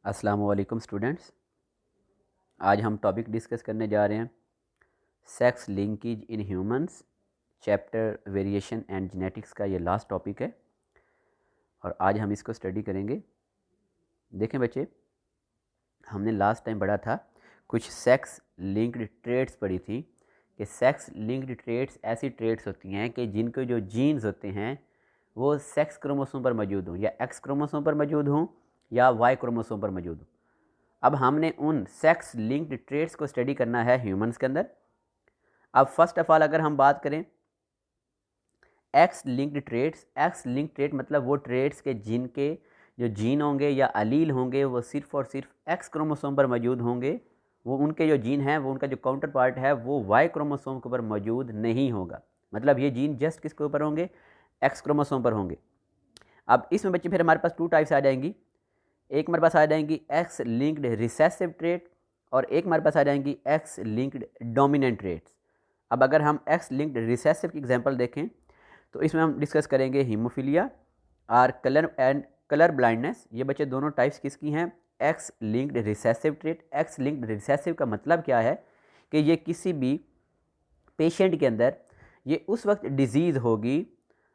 अस्सलाम वालेकुम स्टूडेंट्स। आज हम टॉपिक डिस्कस करने जा रहे हैं sex linkage in humans, chapter variation and genetics का ये लास्ट टॉपिक है और आज हम इसको स्टडी करेंगे। देखें बच्चे, हमने लास्ट टाइम पढ़ा था, कुछ सेक्स लिंक्ड ट्रेड्स पढ़ी थी कि सेक्स लिंक्ड ट्रेड्स ऐसी ट्रेड्स होती हैं कि जिनके जो जीन्स होते हैं वो सेक्स क्रोमोसोम पर मौजूद हों या एक्स क्रोमोसोम पर मौजूद हों या वाई क्रोमोसोम पर मौजूद हों। अब हमने उन सेक्स लिंक्ड ट्रेड्स को स्टडी करना है ह्यूमंस के अंदर। अब फर्स्ट ऑफ ऑल अगर हम बात करें X linked trades, X linked trade मतलब वो ट्रेड्स के जिनके जो जीन होंगे या अलील होंगे वो सिर्फ और सिर्फ एक्स क्रोमोसोम पर मौजूद होंगे। वो उनके जो जीन हैं, वो उनका जो काउंटर पार्ट है वो वाई क्रोमोसोम के ऊपर मौजूद नहीं होगा। मतलब ये जीन जस्ट किसके ऊपर होंगे? एक्स क्रोमोसोम पर होंगे। अब इसमें बच्चे फिर हमारे पास टू टाइप्स आ जाएंगी। एक हमारे पास आ जाएंगी एक्स लिंक्ड रिसेसिव ट्रेट और एक हमारे पास आ जाएंगी एक्स लिंक्ड डोमिनेंट ट्रेट्स। अब अगर हम एक्स लिंक्ड रिसेसिव की एग्जांपल देखें तो इसमें हम डिस्कस करेंगे हीमोफीलिया और कलर ब्लाइंडनेस। ये बच्चे दोनों टाइप्स किसकी हैं? X linked recessive trait. X linked recessive का मतलब क्या है कि ये किसी भी पेशेंट के अंदर ये उस वक्त डिजीज़ होगी।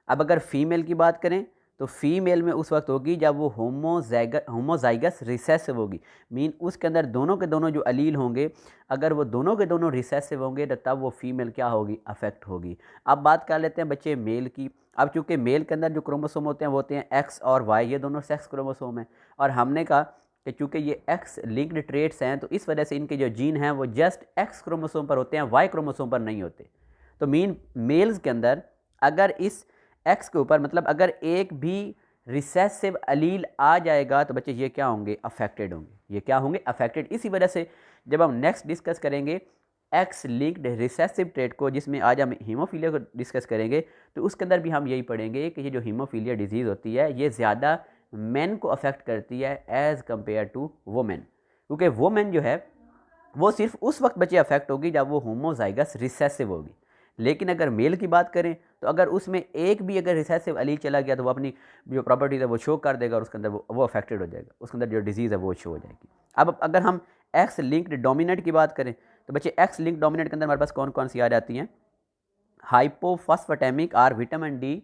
अब अगर फीमेल की बात करें तो फीमेल में उस वक्त होगी जब वो होमोजाइगस रिसेसिव होगी। मीन उसके अंदर दोनों के दोनों जो अलील होंगे, अगर वो दोनों के दोनों रिसेसिव होंगे तो तब वो फीमेल क्या होगी? अफेक्ट होगी। अब बात कर लेते हैं बच्चे मेल की। अब चूँकि मेल के अंदर जो क्रोमोसोम होते हैं वो होते हैं एक्स और वाई, ये दोनों सेक्स क्रोमोसोम हैं। और हमने कहा कि चूँकि ये एक्स लिंक्ड ट्रेट्स हैं तो इस वजह से इनके जो जीन हैं वो जस्ट एक्स क्रोमोसोम पर होते हैं, वाई क्रोमोसोम पर नहीं होते। तो मीन मेल्स के अंदर अगर इस एक्स के ऊपर मतलब अगर एक भी रिसेसिव अलील आ जाएगा तो बच्चे ये क्या होंगे? अफेक्टेड होंगे। ये क्या होंगे? अफेक्टेड। इसी वजह से जब हम नेक्स्ट डिस्कस करेंगे एक्स लिंक्ड रिसेसिव ट्रेट को, जिसमें आज हम हीमोफीलिया को डिस्कस करेंगे, तो उसके अंदर भी हम यही पढ़ेंगे कि ये जो हीमोफीलिया डिजीज़ होती है ये ज़्यादा मेन को अफेक्ट करती है एज़ कम्पेयर टू वोमेन। क्योंकि वोमेन जो है वो सिर्फ उस वक्त बच्चे अफेक्ट होगी जब वो होमोजाइगस रिसेसिव होगी। लेकिन अगर मेल की बात करें तो अगर उसमें एक भी अगर रिसेसिव अलील चला गया तो वो अपनी जो प्रॉपर्टीज है वो शो कर देगा और उसके अंदर वो अफेक्टेड हो जाएगा, उसके अंदर जो डिजीज़ है वो शो हो जाएगी। अब अगर हम एक्स लिंक्ड डोमिनेंट की बात करें तो बच्चे एक्स लिंक्ड डोमिनेंट के अंदर हमारे पास कौन कौन सी आ जाती हैं? हाइपोफॉस्फेटेमिक और विटामिन डी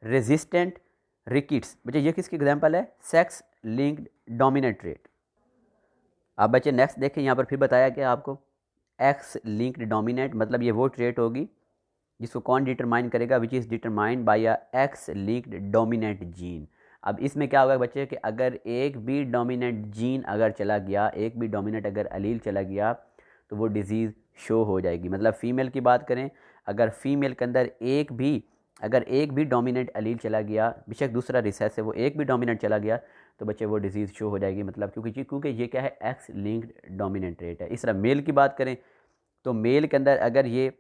रेजिस्टेंट रिकिट्स। बच्चे ये किसकी एग्जाम्पल है? Sex linked dominant trait. अब बच्चे नेक्स्ट देखें, यहाँ पर फिर बताया क्या आपको? एक्स लिंक्ड डोमिनेंट मतलब ये वो ट्रेट होगी जिसको कौन डिटरमाइन करेगा? Which is determined by a x linked dominant gene. अब इसमें क्या होगा बच्चे कि अगर एक भी डोमिनेंट जीन अगर चला गया, एक भी डोमिनेंट अगर अलील चला गया तो वो डिज़ीज़ शो हो जाएगी। मतलब फ़ीमेल की बात करें, अगर फीमेल के अंदर अगर एक भी डोमिनेंट अलील चला गया, बेशक दूसरा रिसेस है, वो एक भी डोमिनेंट चला गया तो बच्चे वो डिज़ीज़ शो हो जाएगी। मतलब क्योंकि ये क्या है? एक्स लिंक्ड डोमिनेंट रेट है। इस तरह मेल की बात करें तो मेल के अंदर अगर ये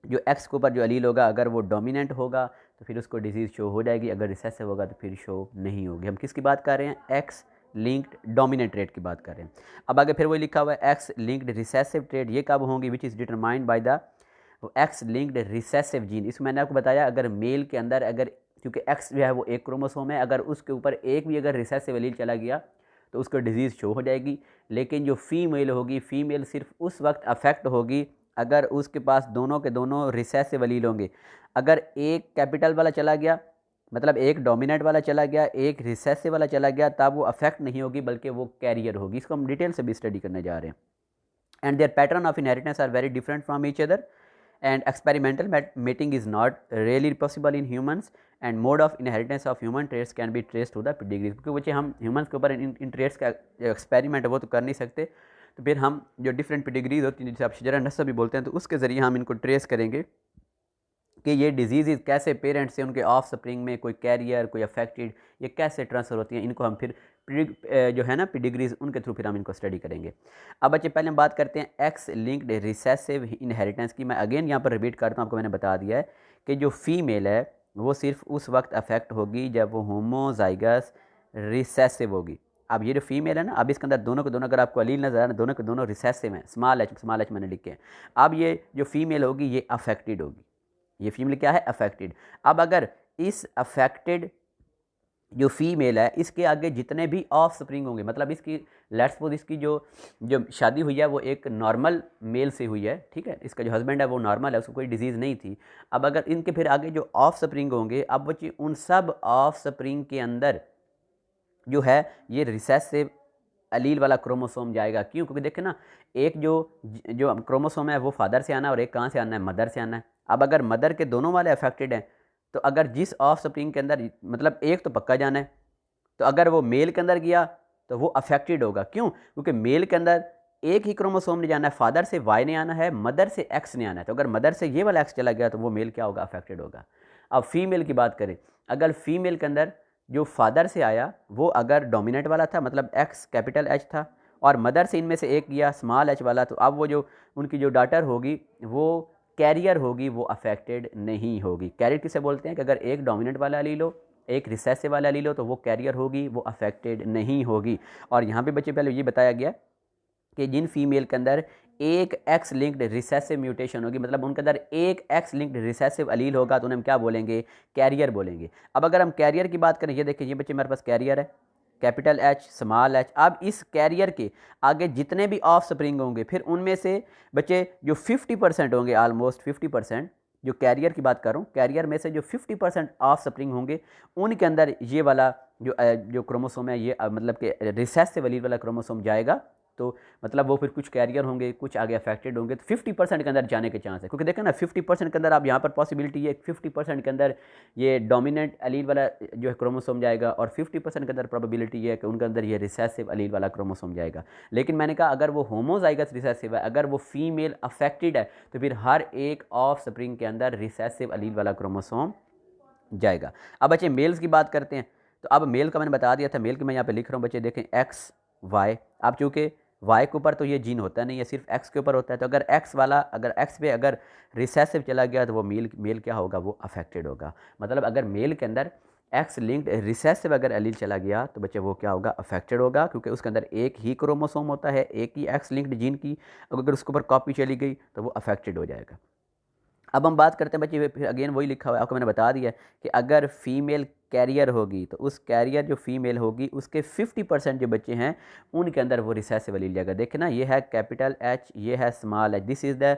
जो एक्स के ऊपर जो अलील होगा अगर वो डोमिनेंट होगा तो फिर उसको डिजीज़ शो हो जाएगी, अगर रिसेसिव होगा तो फिर शो नहीं होगी। हम किसकी बात कर रहे हैं? एक्स लिंक्ड डोमिनेंट ट्रेट की बात कर रहे हैं। अब आगे फिर वही लिखा हुआ है एक्स लिंक्ड रिसेसिव ट्रेट। ये कब होंगी? Which is determined by the x linked recessive gene. इसमें मैंने आपको बताया अगर मेल के अंदर अगर क्योंकि एक्स जो है वो एक क्रोमोसोम है, अगर उसके ऊपर एक भी अगर रिसेसिव एलील चला गया तो उसको डिजीज़ शो हो जाएगी। लेकिन जो फीमेल होगी, फीमेल सिर्फ उस वक्त अफेक्ट होगी अगर उसके पास दोनों के दोनों रिसेसिव एलील होंगे। अगर एक कैपिटल वाला चला गया मतलब एक डोमिनेंट वाला चला गया, एक रिसेसिव वाला चला गया, तब वो अफेक्ट नहीं होगी बल्कि वो कैरियर होगी। इसको हम डिटेल से भी स्टडी करने जा रहे हैं। And their pattern of inheritance are very different from each other and experimental mating is not really possible in humans and mode of inheritance of human traits can be traced to the pedigree। क्योंकि बच्चे हम humans के ऊपर इन traits का experiment है वो तो कर नहीं सकते, तो फिर हम जो डिफरेंट पेडिग्रीज होती हैं जिसे आप शजरा नस्ब भी बोलते हैं, तो उसके ज़रिए हम इनको ट्रेस करेंगे कि ये डिजीज़ कैसे पेरेंट्स से उनके ऑफ स्प्रिंग में कोई कैरियर कोई अफेक्टेड ये कैसे ट्रांसफ़र होती हैं। इनको हम फिर जो है ना पेडिग्रीज, उनके थ्रू फिर हम इनको स्टडी करेंगे। अब बच्चे पहले हम बात करते हैं एक्स लिंक्ड रिसेसिव इनहेरिटेंस की। मैं अगेन यहाँ पर रिपीट करता हूँ, आपको मैंने बता दिया है कि जो फीमेल है वो सिर्फ उस वक्त अफेक्ट होगी जब वो होमोजाइगस रिसेसिव होगी। अब ये जो फीमेल है ना, अब इसके अंदर दोनों के दोनों अगर आपको अलील नजर आ रहा है, दोनों के दोनों रिसेसिव हैं, स्मॉल एच मैंने लिखे हैं। अब ये जो फीमेल होगी ये अफेक्टेड होगी, ये फीमेल क्या है? अफेक्टेड। अब अगर इस अफेक्टेड जो फीमेल है इसके आगे जितने भी ऑफ स्प्रिंग होंगे, मतलब इसकी लेट्स सपोज इसकी जो जो शादी हुई है वो एक नॉर्मल मेल से हुई है, ठीक है, इसका जो हस्बैंड है वो नॉर्मल है, उसको कोई डिजीज़ नहीं थी। अब अगर इनके फिर आगे जो ऑफ स्प्रिंग होंगे, अब बच्चे उन सब ऑफ स्प्रिंग के अंदर जो है ये रिसेसिव अलील वाला क्रोमोसोम जाएगा। क्यों? क्योंकि देखें ना, एक जो जो क्रोमोसोम है वो फादर से आना है और एक कहाँ से आना है, मदर से आना है। अब अगर मदर के दोनों वाले अफेक्टेड हैं तो अगर जिस ऑफ स्प्रिंग के अंदर मतलब एक तो पक्का जाना है, तो अगर वो मेल के अंदर गया तो वो अफेक्टेड होगा। क्यों? क्योंकि मेल के अंदर एक ही क्रोमोसोम ने जाना है, फादर से वाई ने आना है, मदर से एक्स ने आना है। तो अगर मदर से ये वाला एक्स चला गया तो वो मेल क्या होगा, अफेक्टेड होगा। अब फीमेल की बात करें, अगर फीमेल के अंदर जो फादर से आया वो अगर डोमिनेंट वाला था, मतलब एक्स कैपिटल एच था, और मदर से इनमें से एक गया स्मॉल एच वाला, तो अब वो जो उनकी जो डॉटर होगी वो कैरियर होगी, वो अफेक्टेड नहीं होगी। कैरियर किसे बोलते हैं कि अगर एक डोमिनेंट वाला ले लो एक रिसेसिव वाला ले लो तो वो कैरियर होगी, वो अफेक्टेड नहीं होगी। और यहाँ पे बच्चे पहले ये बताया गया कि जिन फीमेल के अंदर एक एक्स लिंक्ड रिसेसिव म्यूटेशन होगी, मतलब उनके अंदर एक एक्स लिंक्ड रिसेसिव अलील होगा, तो उन्हें हम क्या बोलेंगे, कैरियर बोलेंगे। अब अगर हम कैरियर की बात करें, ये देखिए ये बच्चे मेरे पास कैरियर है, कैपिटल एच स्मॉल एच। अब इस कैरियर के आगे जितने भी ऑफ स्प्रिंग होंगे, फिर उनमें से बच्चे जो 50% होंगे, ऑलमोस्ट 50%, जो कैरियर की बात कर रहा हूँ, कैरियर में से जो 50% ऑफ स्प्रिंग होंगे उनके अंदर ये वाला जो क्रोमोसोम है ये मतलब कि रिसेसिव अलील वाला क्रोमोसोम जाएगा। तो मतलब वो फिर कुछ कैरियर होंगे, कुछ आगे अफेक्टेड होंगे, तो 50% के अंदर जाने के चांस है। क्योंकि देखें ना 50% के अंदर आप यहाँ पर पॉसिबिलिटी है 50% के अंदर ये डोमिनेंट अलील वाला जो है क्रोमोसोम जाएगा, और 50% के अंदर प्रोबेबिलिटी है कि उनके अंदर ये रिसेसिव अलील वाला क्रोमोसोम जाएगा। लेकिन मैंने कहा अगर वो होमोजाइगस रिसेसिव है, अगर वो फीमेल अफेक्टेड है, तो फिर हर एक ऑफ स्प्रिंग के अंदर रिसेसिव अलील वाला क्रोमोसोम जाएगा। अब बच्चे मेल्स की बात करते हैं, तो अब मेल का मैंने बता दिया था, मेल की मैं यहाँ पे लिख रहा हूँ बच्चे, देखें एक्स वाई। अब चूँकि वाई के ऊपर तो ये जीन होता नहीं है, सिर्फ एक्स के ऊपर होता है, तो अगर एक्स वाला अगर एक्स पे अगर रिसेसिव चला गया तो वो मेल क्या होगा, वो अफेक्टेड होगा। मतलब अगर मेल के अंदर एक्स लिंक्ड रिसेसिव अगर एलील चला गया तो बच्चे वो क्या होगा, अफेक्टेड होगा, क्योंकि उसके अंदर एक ही क्रोमोसोम होता है, एक ही एक्स लिंक्ड जीन की, अगर उसके ऊपर कॉपी चली गई तो वो अफेक्टेड हो जाएगा। अब हम बात करते हैं बच्चे, फिर अगेन वही लिखा हुआ है, आपको मैंने बता दिया कि अगर फीमेल कैरियर होगी तो उस कैरियर जो फीमेल होगी उसके 50% जो बच्चे हैं उनके अंदर वो रिसेसिव एलील जाएगा। देखें ना, ये है कैपिटल एच, ये है small H, this is the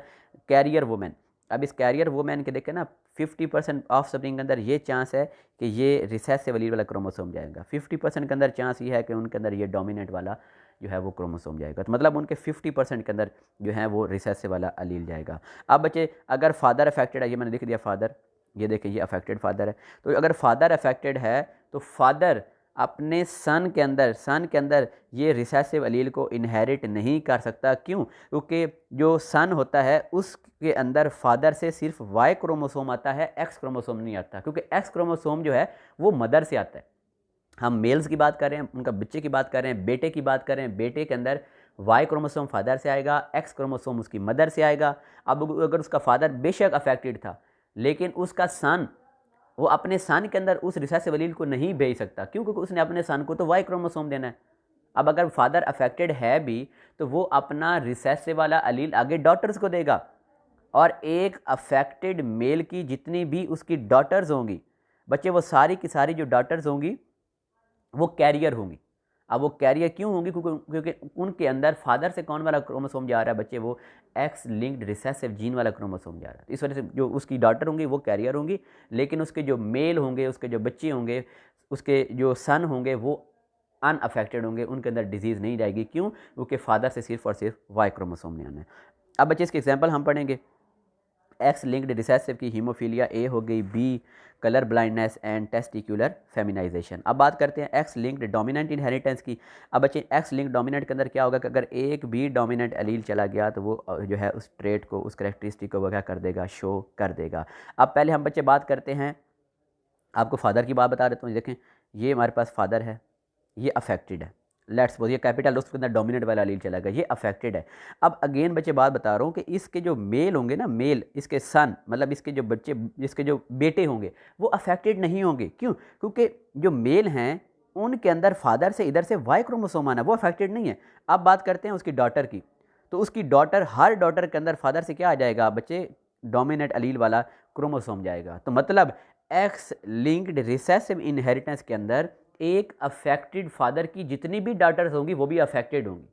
carrier women. अब इस कैरियर वुमेन के देखें ना 50% ऑफ स्प्रिंग के अंदर ये चांस है कि ये रिसेसिव एलील वाला क्रोमोसोम जाएगा, 50% के अंदर चांस ये है कि उनके अंदर ये डोमिनेंट वाला जो है वो क्रोमोसोम जाएगा। तो मतलब उनके 50% के अंदर जो है वो रिसेसिव वाला अलील जाएगा। अब बच्चे अगर फादर अफेक्टेड है, ये मैंने लिख दिया फादर, ये देखें ये अफेक्टेड फादर है, तो अगर फादर अफेक्टेड है तो फादर अपने सन के अंदर ये रिसेसिव अलील को इनहेरिट नहीं कर सकता। क्यों? क्योंकि जो सन होता है उसके अंदर फादर से सिर्फ वाई क्रोमोसोम आता है, एक्स क्रोमोसोम नहीं आता, क्योंकि एक्स क्रोमोसोम जो है वो मदर से आता है। हम मेल्स की बात कर रहे हैं, उनका बच्चे की बात कर रहे हैं, बेटे की बात कर रहे हैं, बेटे के अंदर वाई क्रोमोसोम फादर से आएगा, एक्स क्रोमोसोम उसकी मदर से आएगा। अब अगर उसका फादर बेशक अफेक्टेड था लेकिन उसका सन वो अपने सन के अंदर उस रिसेसिव एलील को नहीं भेज सकता। क्यों? क्योंकि उसने अपने सन को तो वाई क्रोमोसोम देना है। अब अगर फादर अफेक्टेड है भी तो वो अपना रिसेसिव वाला एलील आगे डॉटर्स को देगा, और एक अफेक्टेड मेल की जितनी भी उसकी डॉटर्स होंगी बच्चे, वो सारी की सारी जो डॉटर्स होंगी वो कैरियर होंगी। अब वो कैरियर क्यों होंगी? क्योंकि उनके अंदर फादर से कौन वाला क्रोमोसोम जा रहा है बच्चे, वो एक्स लिंक्ड रिसेसिव जीन वाला क्रोमोसोम जा रहा है। तो इस वजह से जो उसकी डॉटर होंगी वो कैरियर होंगी, लेकिन उसके जो मेल होंगे, उसके जो बच्चे होंगे, उसके जो सन होंगे वो अनअफेक्टेड होंगे, उनके अंदर डिजीज़ नहीं जाएगी। क्यों? क्योंकि फादर से सिर्फ और सिर्फ वाई क्रोमोसोम ने आना है। अब बच्चे इसके एग्जाम्पल हम पढ़ेंगे। एक्स लिंक्ड रिसेसिव की हीमोफीलिया ए हो गई, B colour blindness and testicular feminisation. अब बात करते हैं एक्स लिंक्ड डोमिनेंट इनहेरिटेंस की। अब बच्चे एक्स लिंक्ड डोमिनेंट के अंदर क्या होगा कि अगर एक भी डोमिनेंट एलील चला गया तो वो जो है उस ट्रेट को, उस करेक्टरिस्टिक को वो क्या कर देगा, शो कर देगा। अब पहले हम बच्चे बात करते हैं, आपको फादर की बात बता देता हूँ। देखें ये हमारे पास फादर है, ये अफेक्टेड है, लेट्स सपोज ये कैपिटल उसके अंदर डोमिनेंट वाला एलील चला गया, ये अफेक्टेड है। अब अगेन बच्चे बात बता रहा हूँ कि इसके जो मेल होंगे ना, मेल इसके सन मतलब इसके जो बच्चे, इसके जो बेटे होंगे वो अफेक्टेड नहीं होंगे। क्यों? क्योंकि जो मेल हैं उनके अंदर फादर से इधर से वाई क्रोमोसोम आना, वो अफेक्टेड नहीं है। अब बात करते हैं उसकी डॉटर की, तो उसकी डॉटर, हर डॉटर के अंदर फादर से क्या आ जाएगा बच्चे, डोमिनेंट अलील वाला क्रोमोसोम जाएगा। तो मतलब एक्स लिंक्ड रिसेसिव इनहेरिटेंस के अंदर एक अफेक्टेड फादर की जितनी भी डॉटर्स होंगी वो भी अफेक्टेड होंगी।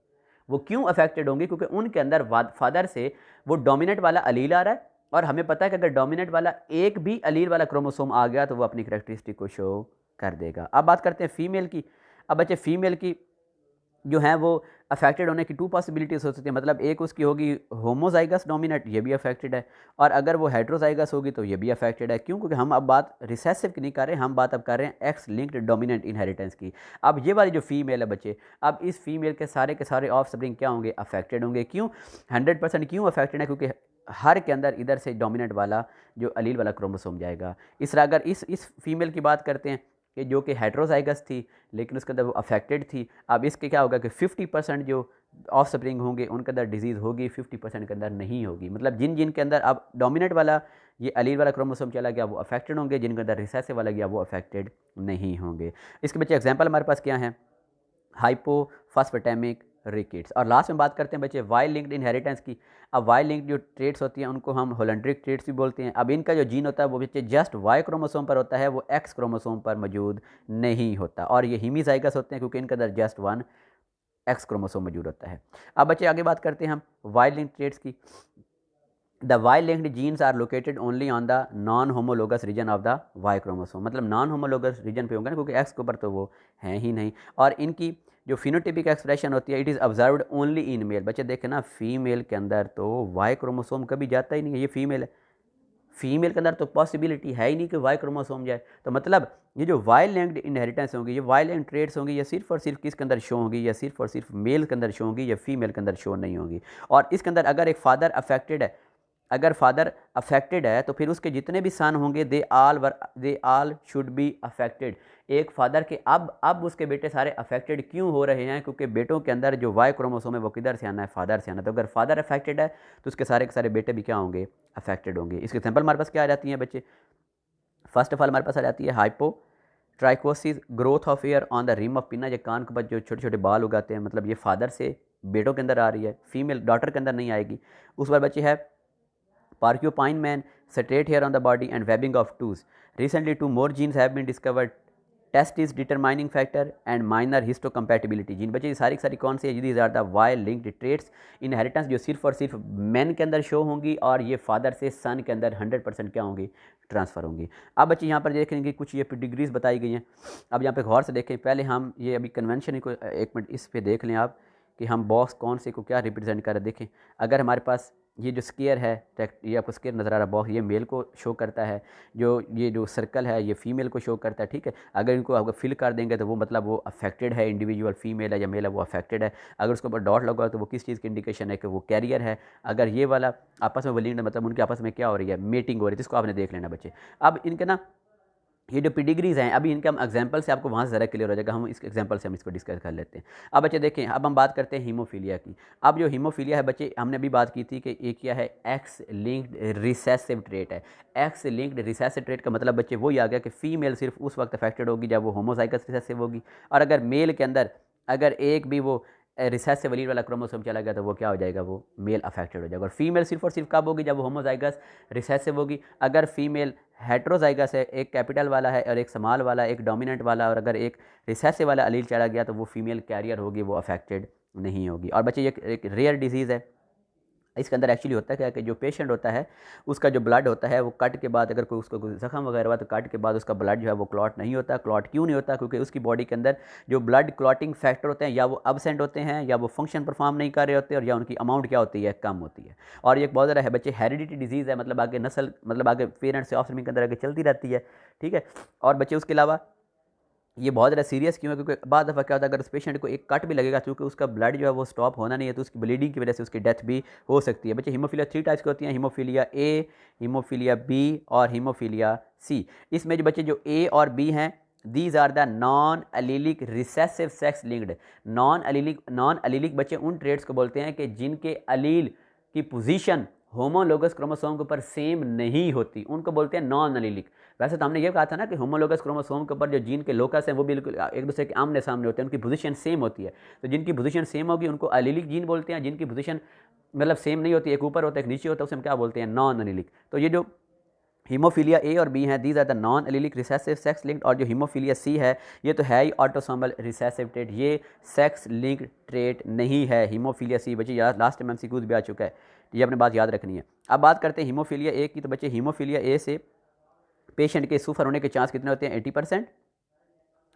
वो क्यों अफेक्टेड होंगी? क्योंकि उनके अंदर फादर से वो डोमिनेंट वाला अलील आ रहा है, और हमें पता है कि अगर डोमिनेंट वाला एक भी अलील वाला क्रोमोसोम आ गया तो वो अपनी करैक्टरिस्टिक को शो कर देगा। अब बात करते हैं फीमेल की। अब बच्चे फीमेल की जो है वो अफेक्टेड होने की 2 पॉसिबिलिटीज़ हो सकती है, मतलब एक उसकी होगी होमोजाइगस डोमिनेंट, ये भी अफेक्टेड है, और अगर वो हेट्रोजाइगस होगी तो ये भी अफेक्टेड है। क्यों? क्योंकि हम अब बात रिसेसिव की नहीं कर रहे हैं, हम बात अब कर रहे हैं एक्स लिंक्ड डोमिनेंट इनहेरिटेंस की। अब ये वाली जो फीमेल है बच्चे, अब इस फीमेल के सारे ऑफ स्प्रिंग क्या होंगे? अफेक्टेड होंगे। क्यों 100% क्यों अफेक्टेड है? क्योंकि हर के अंदर इधर से डोमिनेंट वाला जो अलील वाला क्रोमोसोम जाएगा। इस तरह अगर इस फीमेल की बात करते हैं कि जो कि हेट्रोजाइगस थी लेकिन उसके अंदर वो अफेक्टेड थी, अब इसके क्या होगा कि 50% जो ऑफ स्प्रिंग होंगे उनके अंदर डिजीज़ होगी, 50% के अंदर नहीं होगी। मतलब जिन जिन के अंदर अब डोमिनेंट वाला ये अलील वाला क्रोमोसोम चला गया वो अफेक्टेड होंगे, जिनके अंदर रिसेसिव वाला गया वो अफेक्टेड नहीं होंगे। इसके बच्चे एग्जाम्पल हमारे पास क्या हैं? हाइपोफॉस्फेटेमिक रिकेट्स। और लास्ट में बात करते हैं बच्चे वाई लिंक्ड इनहेरिटेंस की। अब वाई लिंक्ड जो ट्रेट्स होती हैं उनको हम होलेंड्रिक ट्रेट्स भी बोलते हैं। अब इनका जो जीन होता है वो बच्चे जस्ट वाई क्रोमोसोम पर होता है, वो एक्स क्रोमोसोम पर मौजूद नहीं होता, और ये हीमीजाइगस होते हैं क्योंकि इनके अंदर जस्ट 1 एक्स क्रोमोसोम मौजूद होता है। अब बच्चे आगे बात करते हैं हम वाई लिंक्ड ट्रेट्स की। The Y linked genes are located only on the non homologous region of the Y chromosome, मतलब नॉन होमोलोगस रीजन पे होंगे ना, क्योंकि एक्स के ऊपर तो वो हैं ही नहीं। और इनकी जो फिनोटिपिक एक्सप्रेशन होती है it is observed only in male. बच्चे देखें ना, फीमेल के अंदर तो वाई क्रोमोसोम कभी जाता ही नहीं है, ये फीमेल है, फीमेल के अंदर तो पॉसिबिलिटी है ही नहीं कि वाई क्रोमोसोम जाए। तो मतलब ये जो वाई लिंक्ड इनहेरिटेंस होंगी, ये वाई लिंक्ड ट्रेड्स होंगी, ये सिर्फ और सिर्फ किसके अंदर शो होंगी? या सिर्फ और सिर्फ मेल के अंदर शो होंगी, या फीमेल के अंदर शो नहीं होंगी। और इसके अंदर अगर एक फादर अफेक्टेड है, अगर फादर अफेक्टेड है तो फिर उसके जितने भी सन होंगे दे आल शुड बी अफेक्टेड। एक फादर के अब उसके बेटे सारे अफेक्टेड क्यों हो रहे हैं? क्योंकि बेटों के अंदर जो वाई क्रोमोसोम है वो किधर से आना है? फादर से आना है। तो अगर फादर अफेक्टेड है तो उसके सारे के सारे बेटे भी क्या होंगे? अफेक्टेड होंगे। इसके एग्जाम्पल हमारे पास क्या आ जाती हैं बच्चे? फर्स्ट ऑफ ऑल हमारे पास आ जाती है hypotrichosis, growth of hair on the rim of pinna, जो कान के ऊपर जो छोटे छोटे बाल उगाते हैं, मतलब ये फादर से बेटों के अंदर आ रही है, फीमेल डॉटर के अंदर नहीं आएगी। उस बार बच्चे है porcupine man, straight hair on the body and webbing of toes. Recently, 2 more genes have been discovered. Test is determining factor and minor histocompatibility gene। बच्चे सारी सारी कौन से? these are the Y linked traits। Inheritance जो सिर्फ और सिर्फ man के अंदर शो होंगी, और ये फादर से सन के अंदर 100% क्या होंगी? ट्रांसफ़र होंगी। अब बच्चे यहाँ पर देखेंगे कुछ ये डिग्रीज बताई गई हैं। अब यहाँ पे गौर से देखें, पहले हम ये अभी कन्वेंशन को एक मिनट इस पे देख लें आप कि हम बॉक्स कौन से को क्या रिप्रेजेंट कर रहे हैं। देखें, अगर हमारे पास ये जो स्केयर है, ये आपको स्केयर नज़र आ रहा बॉक्स, ये मेल को शो करता है, ये जो सर्कल है ये फीमेल को शो करता है, ठीक है। अगर इनको आपको फिल कर देंगे तो वो मतलब वो अफेक्टेड है, इंडिविजुअल फीमेल है या मेल है वो अफेक्टेड है। अगर उसके ऊपर डॉट लगा तो वो किस चीज़ की इंडिकेशन है? कि वो कैरियर है। अगर ये वाला आपस में वलीन मतलब उनके आपस में क्या हो रही है? मीटिंग हो रही है। जिसको आपने देख लेना बच्चे। अब इनके ना ये जो पेडिग्रीज हैं, अभी इनके हम एग्जांपल से आपको वहाँ से ज़रा क्लियर हो जाएगा, हम इस एग्जांपल से हम इसको डिस्कस कर लेते हैं। अब बच्चे देखें, अब हम बात करते हैं हीमोफीलिया की। अब जो हीमोफीलिया है बच्चे, हमने अभी बात की थी कि ये क्या है? एक्स लिंक्ड रिसेसिव ट्रेट है। एक्स लिंक्ड रिसेसिव ट्रेट का मतलब बच्चे वही आ गया कि फीमेल सिर्फ उस वक्त अफेक्टेड होगी जब वो होमोजाइगस रिसेसिव होगी, और अगर मेल के अंदर अगर एक भी वो रिसेसिव एलील वाला क्रोमोसोम चला गया तो वो क्या हो जाएगा? वो मेल अफेक्टेड हो जाएगा। और फीमेल सिर्फ और सिर्फ कब होगी? जब वो होमोजाइगस रिसेसिव होगी। अगर फीमेल हेट्रोजाइगस है, एक कैपिटल वाला है और एक स्मॉल वाला, एक डोमिनेंट वाला, और अगर एक रिसेसिव वाला एलील चला गया तो वो फीमेल कैरियर होगी, वो अफेक्टेड नहीं होगी। और बच्चे ये एक रेयर डिजीज़ है। इसके अंदर एक्चुअली होता क्या है कि जो पेशेंट होता है उसका जो ब्लड होता है वो कट के बाद अगर कोई उसको जख्म वगैरह हुआ तो कट के बाद उसका ब्लड जो है वो क्लॉट नहीं होता। क्लॉट क्यों नहीं होता? क्योंकि उसकी बॉडी के अंदर जो ब्लड क्लॉटिंग फैक्टर होते हैं या वो अबसेंट होते हैं, या वो फंक्शन परफॉर्म नहीं कर रहे होते, और या उनकी अमाउंट क्या होती है? कम होती है। और ये एक बहुत ज़्यादा है बच्चे हेरिडिटी डिजीज़ है, मतलब आगे नस्ल, मतलब आगे पेरेंट्स से ऑफस्प्रिंग के अंदर आगे चलती रहती है, ठीक है। और बच्चे उसके अलावा ये बहुत ज़्यादा सीरियस क्यों है? क्योंकि बाद दफ़ा क्या होता है, अगर उस पेशेंट को एक कट भी लगेगा, क्योंकि उसका ब्लड जो है वो स्टॉप होना नहीं है, तो उसकी ब्लीडिंग की वजह से उसकी डेथ भी हो सकती है। बच्चे हीमोफीलिया 3 टाइप्स की होती हैं, हीमोफीलिया ए, हीमोफीलिया बी और हीमोफीलिया सी। इसमें जो बच्चे जो ए और बी हैं, these are the non allelic recessive sex linked. Non allelic बच्चे उन ट्रेड्स को बोलते हैं कि जिनके अलील की पोजीशन होमोलोगस क्रोमोसोम के ऊपर सेम नहीं होती, उनको बोलते हैं नॉन एलीलिक। वैसे तो हमने ये कहा था ना कि होमोलोगस क्रोमोसोम के ऊपर जो जीन के लोकस हैं वो बिल्कुल एक दूसरे के आमने सामने होते हैं, उनकी पोजीशन सेम होती है। तो जिनकी पोजीशन सेम होगी उनको एलीलिक जीन बोलते हैं, जिनकी पोजीशन मतलब सेम नहीं होती, एक ऊपर होता है एक नीचे होता है, उसे हम क्या बोलते हैं? Non allelic. तो ये जो हीमोफीलिया ए और बी हैं, these are the non allelic recessive sex linked, और जो हीमोफीलिया सी है ये तो है ही ऑटोसोमल रिसेसिव ट्रेट, ये सेक्स लिंक्ड ट्रेट नहीं है हीमोफीलिया सी। बच्चे याद लास्ट टाइम MCQs भी आ चुका है, ये अपने बात याद रखनी है। अब बात करते हैं हीमोफीलिया ए की, तो बच्चे हीमोफीलिया ए से पेशेंट के सफ़र होने के चांस कितने होते हैं? 80%।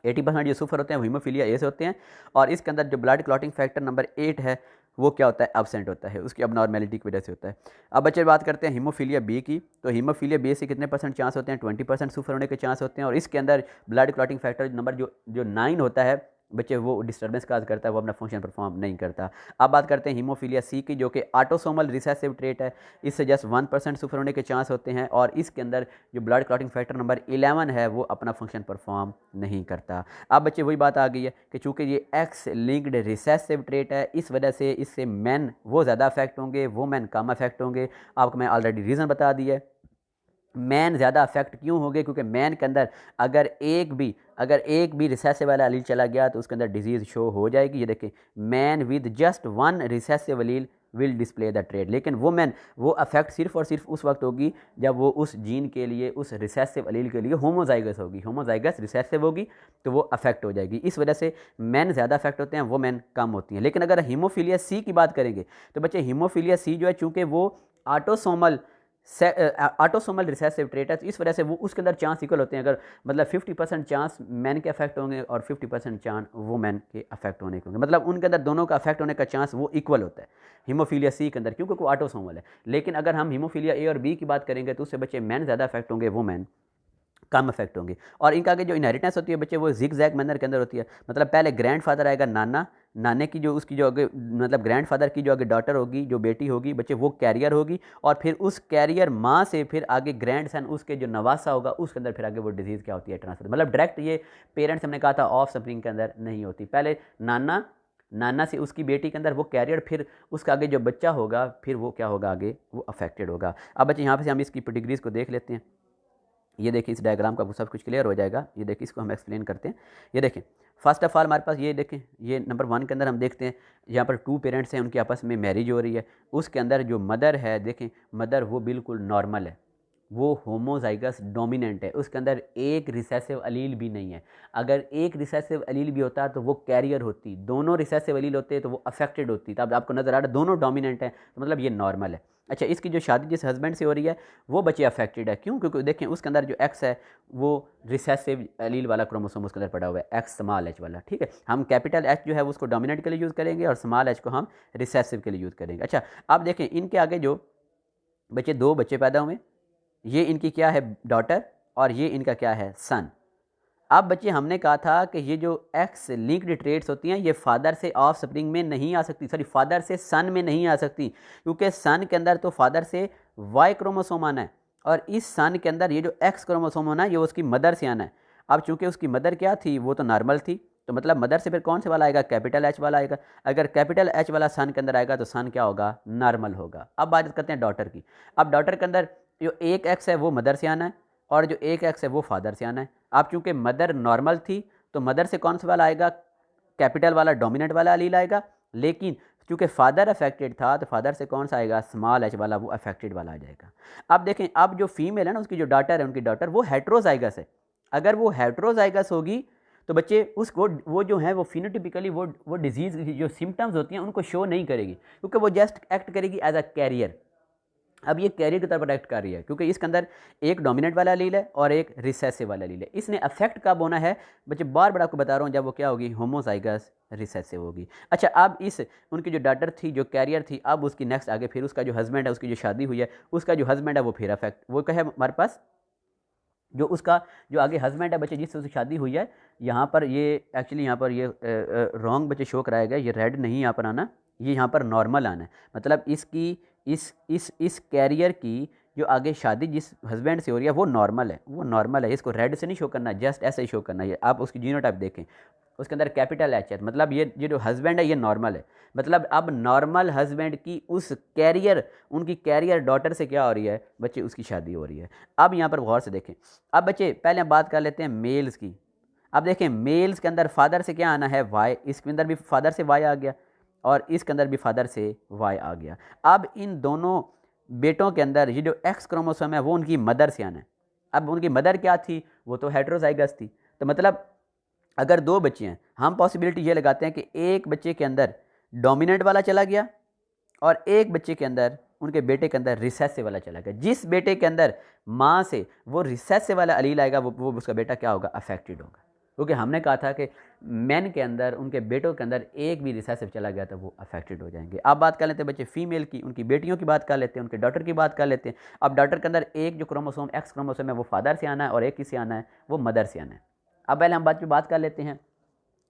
80% जो सफ़र होते हैं वो हीमोफीलिया ए से होते हैं, और इसके अंदर जो ब्लड क्लॉटिंग फैक्टर नंबर 8 है वो क्या होता है? एब्सेंट होता है, उसकी अबनॉर्मेलिटी की वजह से होता है। अब बच्चे बात करते हैं हीमोफीलिया बी की, तो हीमोफीलिया बी से कितने % चांस होते हैं? 20% सफ़र होने के चांस होते हैं, और इसके अंदर ब्लड क्लॉटिंग फैक्टर नंबर जो 9 होता है बच्चे, वो डिस्टर्बेंस काज करता है, वो अपना फंक्शन परफॉर्म नहीं करता। अब बात करते हैं हीमोफीलिया सी की, जो कि ऑटोसोमल रिसेसिव ट्रेट है, इससे जस्ट 1% सफ़र होने के चांस होते हैं, और इसके अंदर जो ब्लड क्लॉटिंग फैक्टर नंबर 11 है वो अपना फंक्शन परफॉर्म नहीं करता। अब बच्चे वही बात आ गई है कि चूँकि ये एक्स लिंक्ड रिसेसिव ट्रेट है, इस वजह से इससे मैन वो ज़्यादा अफेक्ट होंगे, वो मैन कम अफेक्ट होंगे। आपको मैं ऑलरेडी रीज़न बता दिया है मैन ज़्यादा अफेक्ट क्यों होंगे, क्योंकि मैन के अंदर अगर एक भी रिसेसिव वाला अलील चला गया तो उसके अंदर डिजीज़ शो हो जाएगी। ये देखें, man with just 1 recessive Aleel will display the trait, लेकिन वो मैन वो अफेक्ट सिर्फ और सिर्फ उस वक्त होगी जब वो उस जीन के लिए, उस रिसेसिव अलील के लिए होमोजाइगस होगी, होमोजाइगस रिसेसिव होगी तो वो अफेक्ट हो जाएगी। इस वजह से मैन ज़्यादा अफेक्ट होते हैं, वो मैन कम होती हैं। लेकिन अगर हीमोफीलिया सी की बात करेंगे तो बच्चे हीमोफीलिया सी जो है, चूँकि वो ऑटोसोमल रिसेसिव ट्रेट है, तो इस वजह से वो उसके अंदर चांस इक्वल होते हैं। अगर मतलब 50% चांस मैन के अफेक्ट होंगे और 50% चांस वो मैन के अफेक्ट होने के होंगे, मतलब उनके अंदर दोनों का अफेक्ट होने का चांस वो इक्वल होता है हीमोफीलिया सी के अंदर, क्योंकि वो ऑटोसोमल है। लेकिन अगर हम हीमोफीलिया ए और बी की बात करेंगे तो उससे बच्चे मैन ज़्यादा अफेक्ट होंगे, वो मैन कम अफेक्ट होंगे। और इनका आगे जो इनहेरिटेंस होती है बच्चे, वो जिग जैग मैनर के अंदर होती है। मतलब पहले ग्रैंड फादर आएगा, नाने की जो उसकी जो आगे मतलब ग्रैंड फादर की जो आगे डॉटर होगी, जो बेटी होगी बच्चे, वो कैरियर होगी, और फिर उस कैरियर माँ से फिर आगे ग्रैंड सन उसके जो नवासा होगा उसके अंदर फिर आगे वो डिजीज़ क्या होती है? ट्रांसफर। मतलब डायरेक्ट ये पेरेंट्स, हमने कहा था ऑफ स्प्रिंग के अंदर नहीं होती। पहले नाना से उसकी बेटी के अंदर वो कैरियर, फिर उसका आगे जो बच्चा होगा फिर वो क्या होगा? आगे वो अफेक्टेड होगा। अब बच्चे यहाँ पे से हम इसकी पेडिग्रीज को देख लेते हैं। ये देखिए, इस डायग्राम का आपको सब कुछ क्लियर हो जाएगा। ये देखिए, इसको हम एक्सप्लेन करते हैं। ये देखें, फर्स्ट ऑफ ऑल हमारे पास ये देखें, ये नंबर 1 के अंदर हम देखते हैं यहाँ पर 2 पेरेंट्स हैं, उनकी आपस में मैरिज हो रही है। उसके अंदर जो मदर है, देखें मदर वो बिल्कुल नॉर्मल है, वो होमोजाइगस डोमिनेंट है, उसके अंदर एक रिसेसिव अलील भी नहीं है। अगर एक रिसेसिव अलील भी होता तो वो कैरियर होती, दोनों रिसेसिव अलील होते तो वो अफेक्टेड होती। तब आपको नज़र आ रहा है दोनों डोमिनेंट हैं, तो मतलब ये नॉर्मल है। अच्छा, इसकी जो शादी जिस हस्बैंड से हो रही है वो बच्चे अफेक्टेड है। क्यों? क्योंकि देखें उसके अंदर जो एक्स है वो रिसेसिव अलील वाला क्रोमोसोम उसके अंदर पड़ा हुआ है, एक्स स्मॉल एच वाला। ठीक है, हम कैपिटल एच जो है उसको डोमिनेंट के लिए यूज़ करेंगे और स्मॉल एच को हम रिसेसिव के लिए यूज़ करेंगे। अच्छा, अब देखें इनके आगे जो बच्चे 2 बच्चे पैदा हुए, ये इनकी क्या है? डॉटर, और ये इनका क्या है? सन। अब बच्चे हमने कहा था कि ये जो एक्स लिंक्ड ट्रेट्स होती हैं ये फादर से ऑफ स्प्रिंग में नहीं आ सकती, सॉरी फादर से सन में नहीं आ सकती, क्योंकि सन के अंदर तो फादर से वाई क्रोमोसोम आना है, और इस सन के अंदर ये जो एक्स क्रोमोसोम होना है ये उसकी मदर से आना है। अब चूंकि उसकी मदर क्या थी? वो तो नॉर्मल थी, तो मतलब मदर से फिर कौन से वाला आएगा? कैपिटल एच वाला आएगा। अगर कैपिटल एच वाला सन के अंदर आएगा तो सन क्या होगा? नॉर्मल होगा। अब बात करते हैं डॉटर की। अब डॉटर के अंदर जो एक एक्स है वो मदर से आना है, और जो एक एक्स है वो फादर से आना है। अब चूंकि मदर नॉर्मल थी तो मदर से कौन सा वाला आएगा? कैपिटल वाला डोमिनेंट वाला अलील आएगा। लेकिन चूंकि फादर अफेक्टेड था तो फादर से कौन सा आएगा? स्मॉल एच वाला, वो अफेक्टेड वाला आ जाएगा। अब देखें, अब जो फीमेल है ना, उसकी जो डॉटर है, उनकी डॉटर वो हेट्रोजाइगस है। अगर वो हेट्रोजाइगस होगी तो बच्चे उसको वो जो है वो फिनोटिपिकली वो डिजीज़ की जो सिम्टम्स होती हैं उनको शो नहीं करेगी, क्योंकि वो जस्ट एक्ट करेगी एज अ कैरियर। अब ये कैरियर की तरफ अट्रैक्ट कर रही है, क्योंकि इसके अंदर एक डोमिनेंट वाला लील है और एक रिसेसिव वाला लील है। इसने अफेक्ट कब होना है बच्चे? बार बार आपको बता रहा हूँ, जब वो क्या होगी? होमोजाइगस रिसेसिव होगी। अच्छा, अब इस उनकी जो डॉटर थी, जो कैरियर थी, अब उसकी नेक्स्ट आगे फिर उसका जो हस्बैंड है, उसकी जो शादी हुई है, उसका जो हस्बैंड है वो फिर अफेक्ट, वो क्या है हमारे पास? जो उसका जो आगे हस्बैंड है बच्चे, जिससे उसकी शादी हुई है, यहाँ पर ये एक्चुअली यहाँ पर ये रॉन्ग बच्चे शो कराया गया, ये रेड नहीं यहाँ पर आना, ये यहाँ पर नॉर्मल आना है। मतलब इसकी इस कैरियर की जो आगे शादी जिस हस्बैंड से हो रही है वो नॉर्मल है, वो नॉर्मल है। इसको रेड से नहीं शो करना, जस्ट ऐसे ही शो करना है। आप उसकी जीनोटाइप देखें, उसके अंदर कैपिटल एच है, मतलब ये जो हस्बैंड है ये नॉर्मल है। मतलब अब नॉर्मल हस्बैंड की उस कैरियर, उनकी कैरियर डॉटर से क्या हो रही है बच्चे? उसकी शादी हो रही है। अब यहाँ पर गौर से देखें। अब बच्चे पहले हम बात कर लेते हैं मेल्स की। अब देखें, मेल्स के अंदर फादर से क्या आना है? वाई। इसके अंदर भी फादर से वाई आ गया और इसके अंदर भी फादर से वाई आ गया। अब इन दोनों बेटों के अंदर ये जो एक्स क्रोमोसोम है वो उनकी मदर से आना है। अब उनकी मदर क्या थी, वो तो हेट्रोजाइगस थी। तो मतलब अगर दो बच्चे हैं, हम पॉसिबिलिटी ये लगाते हैं कि एक बच्चे के अंदर डोमिनेंट वाला चला गया और एक बच्चे के अंदर, उनके बेटे के अंदर रिसेसिव वाला चला गया। जिस बेटे के अंदर माँ से वो रिसेसिव वाला अलील आएगा वो उसका बेटा क्या होगा, अफेक्टेड होगा। क्योंकि हमने कहा था कि मैन के अंदर, उनके बेटों के अंदर एक भी रिसेसिव चला गया तो वो अफेक्टेड हो जाएंगे। अब बात कर लेते हैं बच्चे फीमेल की, उनकी बेटियों की बात कर लेते हैं, उनके डॉटर की बात कर लेते हैं। अब डॉटर के अंदर एक जो क्रोमोसोम एक्स क्रोमोसोम है वो फादर से आना है और एक किससे आना है, वो मदर से आना है। अब पहले हम बात कर लेते हैं।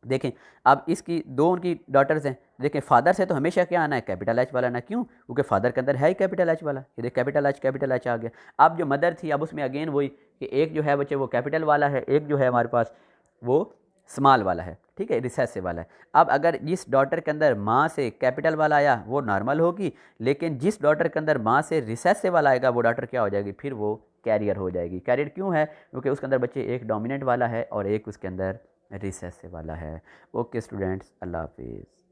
देखें, अब इसकी दो उनकी डॉटर्स हैं। देखें, फादर से तो हमेशा क्या आना है, कैपिटल एच वाला आना। क्यों? क्योंकि फादर के अंदर है ही कैपिटल एच वाला। ये देख कैपिटल एच आ गया। अब जो मदर थी, अब उसमें अगेन वही कि एक जो है बच्चे वो कैपिटल वाला है, एक जो है हमारे पास वो स्मॉल वाला है, ठीक है, रिसेसिव वाला है। अब अगर जिस डॉटर के अंदर माँ से कैपिटल वाला आया वो नॉर्मल होगी, लेकिन जिस डॉटर के अंदर माँ से रिसेसिव वाला आएगा वो डॉटर क्या हो जाएगी, फिर वो कैरियर हो जाएगी। कैरियर क्यों है? क्योंकि उसके अंदर बच्चे एक डोमिनेंट वाला है और एक उसके अंदर रिसेसिव वाला है। ओके स्टूडेंट्स, अल्लाह हाफिज़।